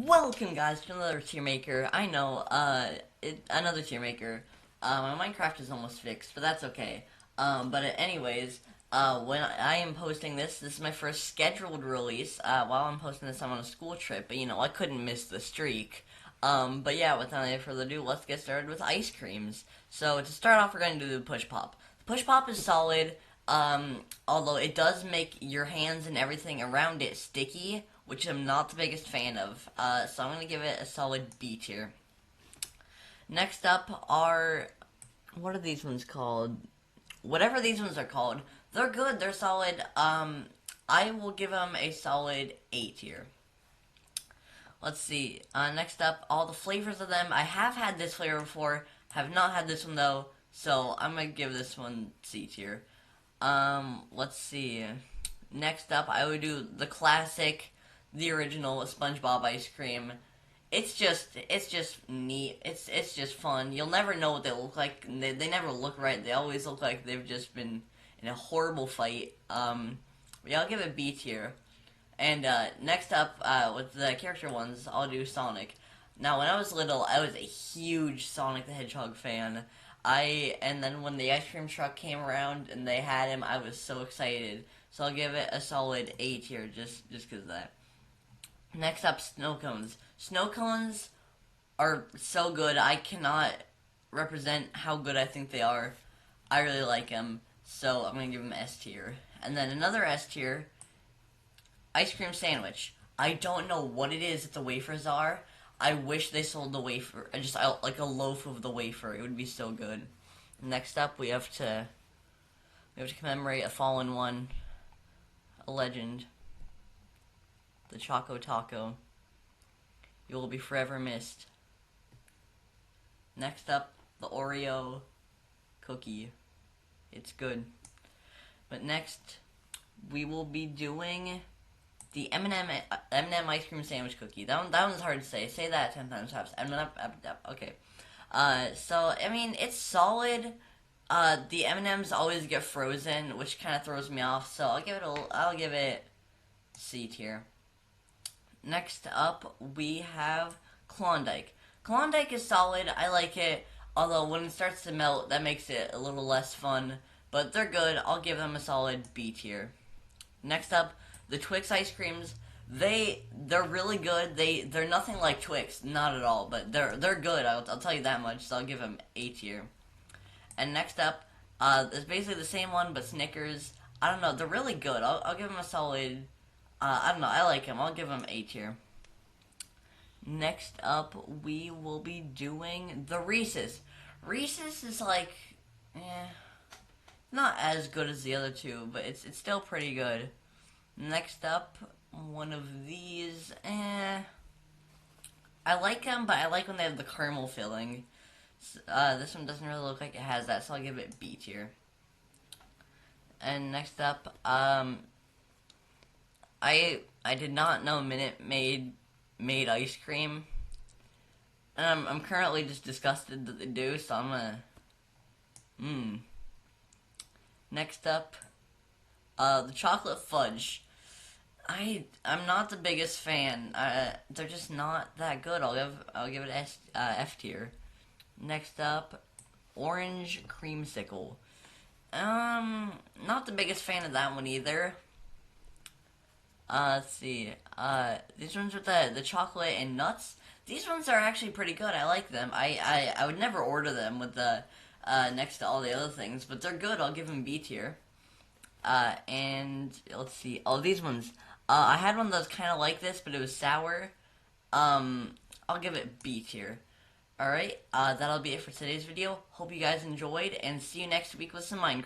Welcome, guys, to another tier maker. I know, another tier maker. My Minecraft is almost fixed, but that's okay. But anyways, when I am posting this is my first scheduled release. While I'm posting this, I'm on a school trip, but I couldn't miss the streak. But yeah, without any further ado, let's get started with ice creams. So to start off, we're going to do the push pop. The push pop is solid. Although it does make your hands and everything around it sticky, which I'm not the biggest fan of. So I'm going to give it a solid B tier. Next up are, what are these ones called? Whatever these ones are called, they're good, they're solid. I will give them a solid A tier. Let's see, next up, all the flavors of them. I have had this flavor before, have not had this one though, so I'm going to give this one C tier. Let's see. Next up, I would do the classic, the original SpongeBob ice cream. It's just neat. It's just fun. You'll never know what they look like. They never look right. They always look like they've just been in a horrible fight. Yeah, I'll give it B tier. And next up, with the character ones, I'll do Sonic. Now, when I was little, I was a huge Sonic the Hedgehog fan. And then when the ice cream truck came around and they had him, I was so excited. So I'll give it a solid A tier, just because of that. Next up, snow cones. Snow cones are so good. I cannot represent how good I think they are. I really like them, so I'm going to give them S tier. And then another S tier, ice cream sandwich. I don't know what it is that the wafers are. I wish they sold the wafer, just like a loaf of the wafer. It would be so good. Next up, we have to commemorate a fallen one, a legend, the Choco Taco. You will be forever missed. Next up, the Oreo cookie. It's good. But next, we will be doing the M&M ice cream sandwich cookie. That one's hard to say. Say that 10 times fast. Okay. So I mean, it's solid. The M&Ms always get frozen, which kind of throws me off. So I'll give it C tier. Next up, we have Klondike. Klondike is solid. I like it. Although when it starts to melt, that makes it a little less fun. But they're good. I'll give them a solid B tier. Next up, the Twix ice creams. They're really good. They're nothing like Twix, not at all. But they're good. I'll tell you that much. So I'll give them A tier. And next up, it's basically the same one, but Snickers. I don't know. They're really good. I'll give them a solid. I don't know. I like them. I'll give them A tier. Next up, we will be doing the Reese's. Reese's is like, not as good as the other two, but it's still pretty good. Next up, one of these, I like them, but I like when they have the caramel filling. This one doesn't really look like it has that, so I'll give it B tier. And next up, I did not know Minute Maid made ice cream. And I'm currently just disgusted that they do, so I'm gonna, Next up, the chocolate fudge. I'm not the biggest fan. They're just not that good. I'll give it F tier. Next up, orange creamsicle. Not the biggest fan of that one either. Let's see. These ones with the chocolate and nuts. These ones are actually pretty good. I like them. I would never order them with the next to all the other things, but they're good. I'll give them B tier. And let's see. Oh, these ones. I had one that was kind of like this, but it was sour. I'll give it B tier. Alright, that'll be it for today's video. Hope you guys enjoyed, and see you next week with some Minecraft.